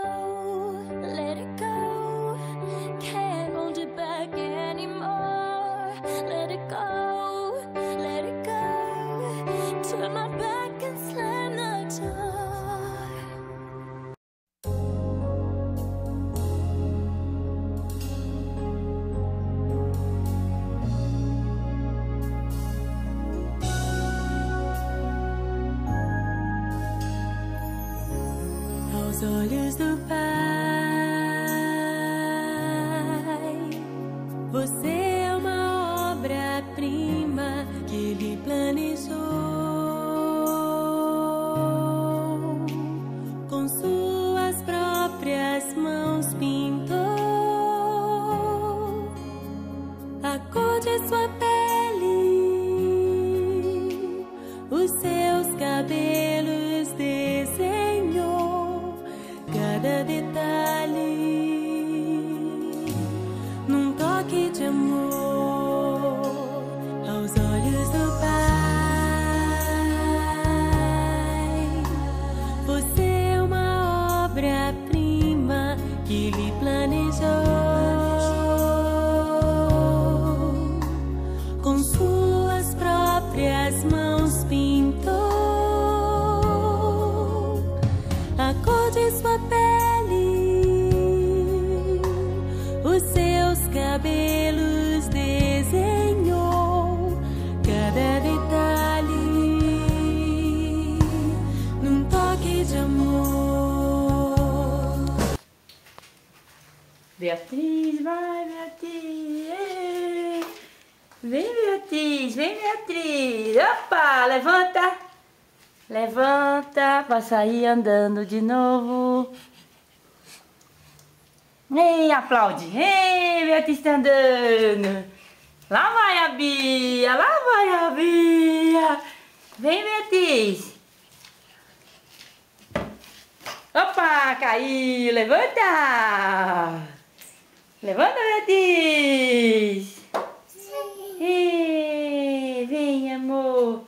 go, let it go. Can't hold it back anymore. Let it go, let it go. Turn my back and slam the door. Aos olhos do Pai, você é uma obra-prima que Ele planejou. Com suas próprias mãos pintou a cor de sua pele, os seus cabelos desenhou cada detalhe num toque de amor. Aos olhos do Pai, você é uma obra-prima que Ele planejou. Com suas próprias mãos pintou a cor de sua pele, os seus cabelos desenhou cada detalhe num toque de amor. Beatriz, vai Beatriz! Vem Beatriz, vem Beatriz! Opa, levanta! Levanta pra sair andando de novo. Ei, aplaude. Ei, Beatriz tá andando. Lá vai a Bia, lá vai a Bia. Vem, Beatriz. Opa, caiu. Levanta. Levanta, Beatriz. Ei, vem, amor.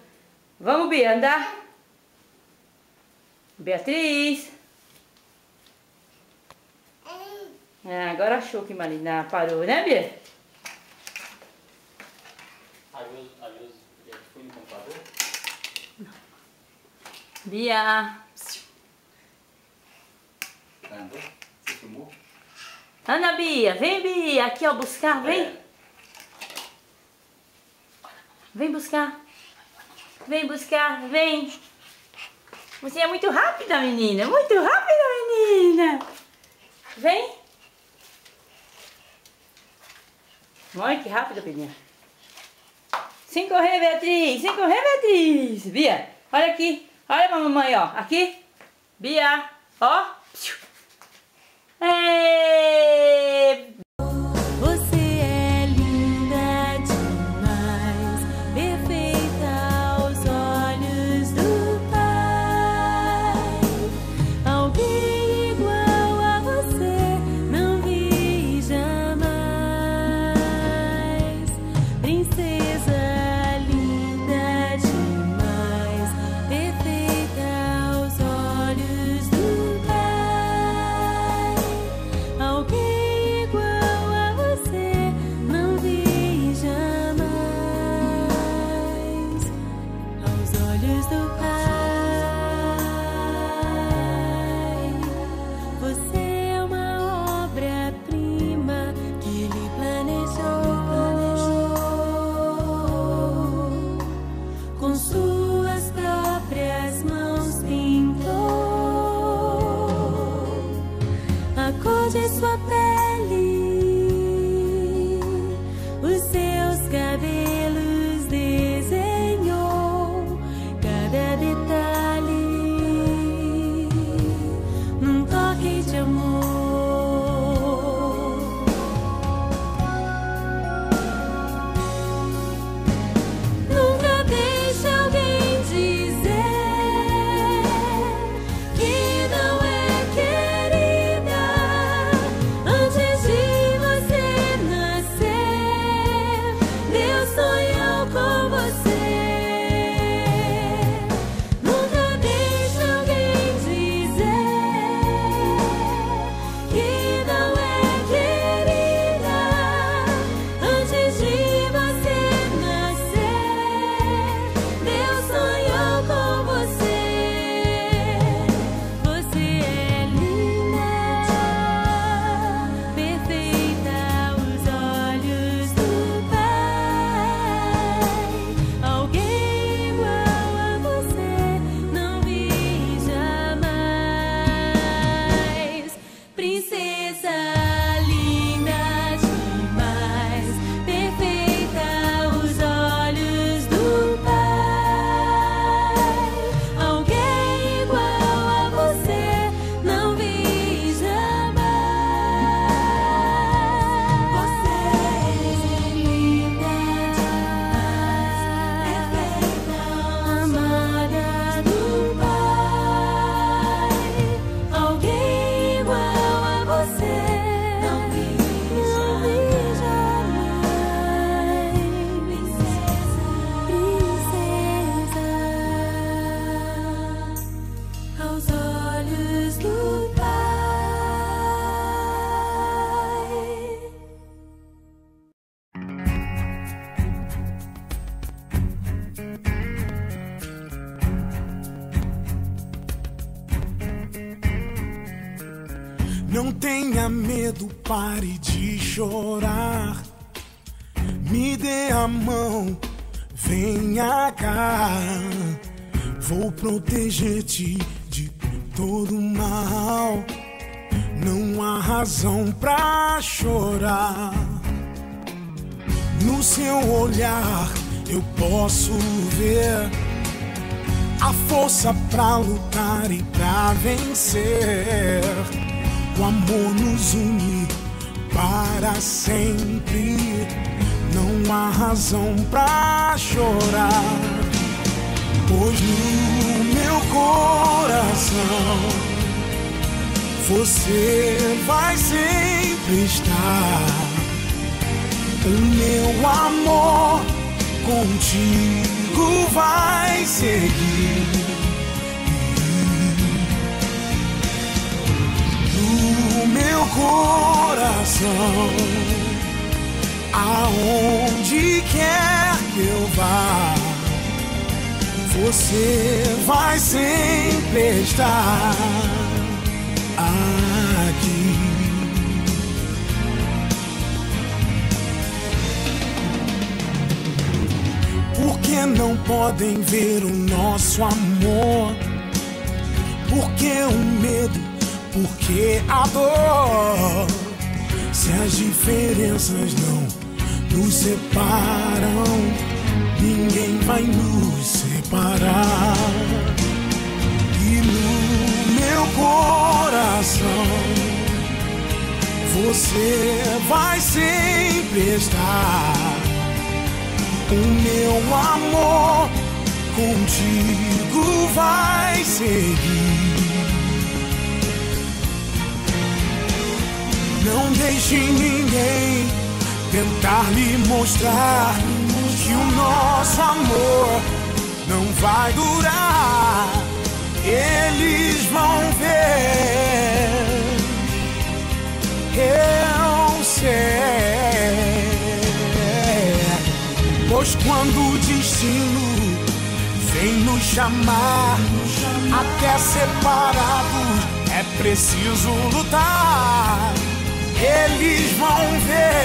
Vamos, Bia, andar? Beatriz. Agora achou que Marina parou, né, Bia? A Jus foi no computador? Não. Bia. Andou? Você filmou? Ana Bia, vem Bia, aqui ó, buscar, vem. Vem buscar. Vem buscar, vem. Você é muito rápida, menina. Muito rápida, menina. Vem. Olha que rápida, Bia. Sem correr, Beatriz. Sem correr, Beatriz. Bia, olha aqui. Olha pra mamãe, ó. Aqui. Bia, ó. Ei. Você é linda demais, perfeita aos olhos do Pai. Alguém igual a você não vi jamais. Princesa linda demais, perfeita aos olhos do Pai. tenha medo, pare de chorar. Me dê a mão, venha cá. Vou proteger-te de todo mal. Não há razão pra chorar. No seu olhar eu posso ver a força pra lutar e pra vencer. O amor nos une para sempre. Não há razão pra chorar, pois no meu coração você vai sempre estar. O meu amor contigo vai seguir. No meu coração, aonde quer que eu vá, você vai sempre estar aqui. Por que não podem ver o nosso amor? Por que o medo? Por que a dor? Se as diferenças não nos separam, ninguém vai nos separar. E no meu coração você vai sempre estar. O meu amor contigo vai seguir. Não deixe ninguém tentar lhe mostrar que o nosso amor não vai durar. Eles vão ver, eu sei. Pois quando o destino vem nos chamar, até separados é preciso lutar. Eles vão ver,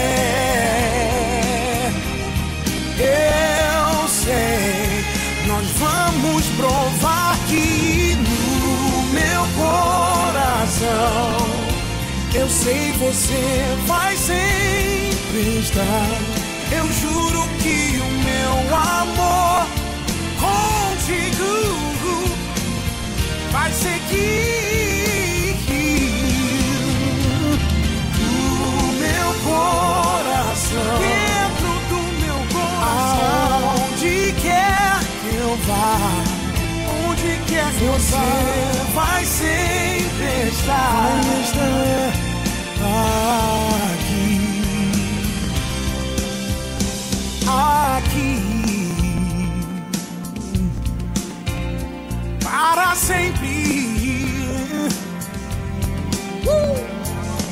eu sei. Nós vamos provar que no meu coração, eu sei, você vai sempre estar. Eu juro que o meu amor contigo vai seguir. Coração, dentro do meu coração, aonde quer que eu vá, onde quer que você vai sempre estar, aqui, para sempre.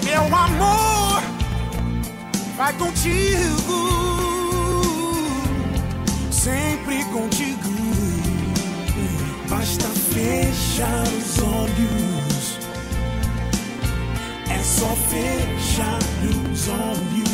Meu amor vai contigo, sempre contigo. Basta fechar os olhos, é só fechar os olhos.